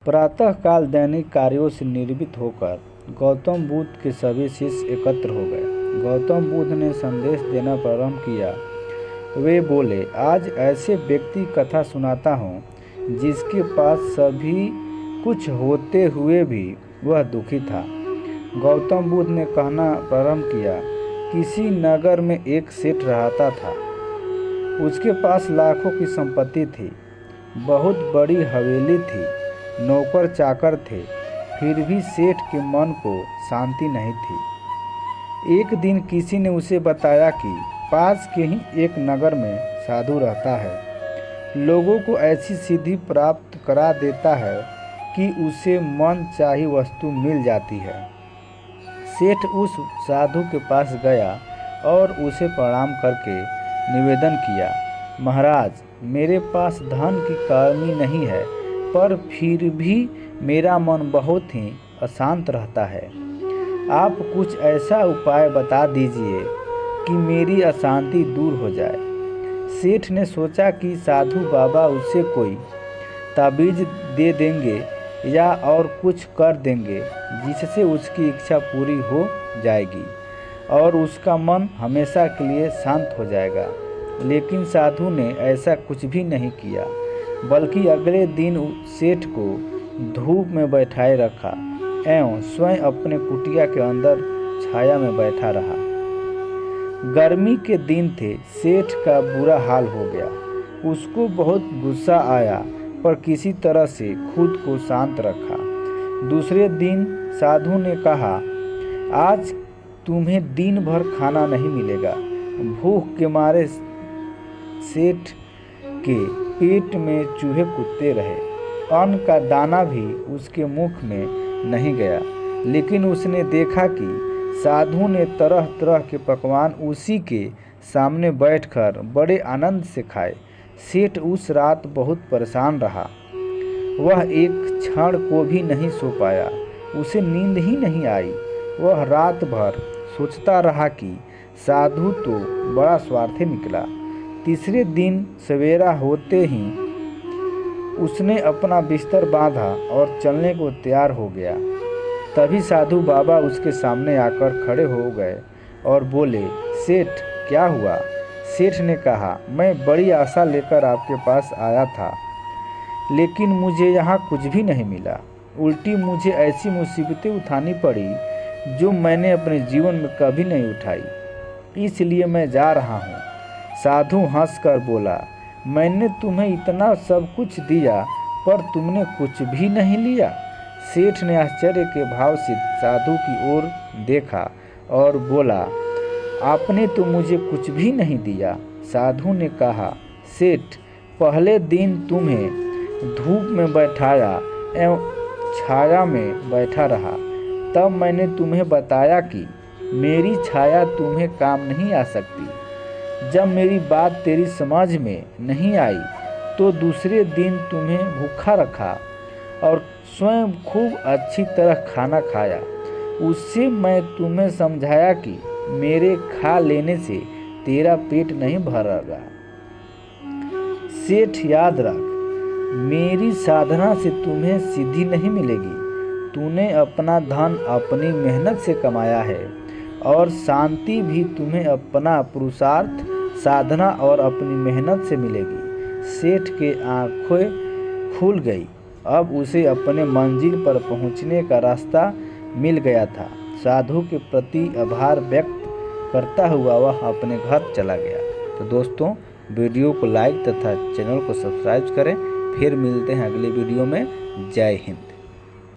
प्रातःकाल दैनिक कार्यों से निर्वृत्त होकर गौतम बुद्ध के सभी शिष्य एकत्र हो गए। गौतम बुद्ध ने संदेश देना प्रारंभ किया। वे बोले, आज ऐसे व्यक्ति कथा सुनाता हूँ जिसके पास सभी कुछ होते हुए भी वह दुखी था। गौतम बुद्ध ने कहना प्रारंभ किया, किसी नगर में एक सेठ रहता था। उसके पास लाखों की संपत्ति थी, बहुत बड़ी हवेली थी, नौकर चाकर थे, फिर भी सेठ के मन को शांति नहीं थी। एक दिन किसी ने उसे बताया कि पास के ही एक नगर में साधु रहता है, लोगों को ऐसी सिद्धि प्राप्त करा देता है कि उसे मन चाही वस्तु मिल जाती है। सेठ उस साधु के पास गया और उसे प्रणाम करके निवेदन किया, महाराज, मेरे पास धन की कमी नहीं है, पर फिर भी मेरा मन बहुत ही अशांत रहता है। आप कुछ ऐसा उपाय बता दीजिए कि मेरी अशांति दूर हो जाए। सेठ ने सोचा कि साधु बाबा उसे कोई ताबीज दे देंगे या और कुछ कर देंगे जिससे उसकी इच्छा पूरी हो जाएगी और उसका मन हमेशा के लिए शांत हो जाएगा। लेकिन साधु ने ऐसा कुछ भी नहीं किया, बल्कि अगले दिन सेठ को धूप में बैठाए रखा एवं स्वयं अपने कुटिया के अंदर छाया में बैठा रहा। गर्मी के दिन थे, सेठ का बुरा हाल हो गया। उसको बहुत गुस्सा आया, पर किसी तरह से खुद को शांत रखा। दूसरे दिन साधु ने कहा, आज तुम्हें दिन भर खाना नहीं मिलेगा। भूख के मारे सेठ के पेट में चूहे कूदते रहे। अन्न का दाना भी उसके मुख में नहीं गया। लेकिन उसने देखा कि साधु ने तरह तरह के पकवान उसी के सामने बैठकर बड़े आनंद से खाए। सेठ उस रात बहुत परेशान रहा। वह एक क्षण को भी नहीं सो पाया। उसे नींद ही नहीं आई। वह रात भर सोचता रहा कि साधु तो बड़ा स्वार्थी निकला। तीसरे दिन सवेरा होते ही उसने अपना बिस्तर बांधा और चलने को तैयार हो गया। तभी साधु बाबा उसके सामने आकर खड़े हो गए और बोले, सेठ, क्या हुआ? सेठ ने कहा, मैं बड़ी आशा लेकर आपके पास आया था, लेकिन मुझे यहाँ कुछ भी नहीं मिला। उल्टी मुझे ऐसी मुसीबतें उठानी पड़ी जो मैंने अपने जीवन में कभी नहीं उठाई, इसलिए मैं जा रहा हूँ। साधु हंसकर बोला, मैंने तुम्हें इतना सब कुछ दिया, पर तुमने कुछ भी नहीं लिया। सेठ ने आश्चर्य के भाव से साधु की ओर देखा और बोला, आपने तो मुझे कुछ भी नहीं दिया। साधु ने कहा, सेठ, पहले दिन तुम्हें धूप में बैठाया एवं छाया में बैठा रहा, तब मैंने तुम्हें बताया कि मेरी छाया तुम्हें काम नहीं आ सकती। जब मेरी बात तेरी समझ में नहीं आई तो दूसरे दिन तुम्हें भूखा रखा और स्वयं खूब अच्छी तरह खाना खाया। उससे मैं तुम्हें समझाया कि मेरे खा लेने से तेरा पेट नहीं भरेगा। सेठ, याद रख, मेरी साधना से तुम्हें सिद्धि नहीं मिलेगी। तूने अपना धन अपनी मेहनत से कमाया है और शांति भी तुम्हें अपना पुरुषार्थ, साधना और अपनी मेहनत से मिलेगी। सेठ के आंखें खुल गई। अब उसे अपने मंजिल पर पहुंचने का रास्ता मिल गया था। साधु के प्रति आभार व्यक्त करता हुआ वह अपने घर चला गया। तो दोस्तों, वीडियो को लाइक तथा चैनल को सब्सक्राइब करें। फिर मिलते हैं अगले वीडियो में। जय हिंद।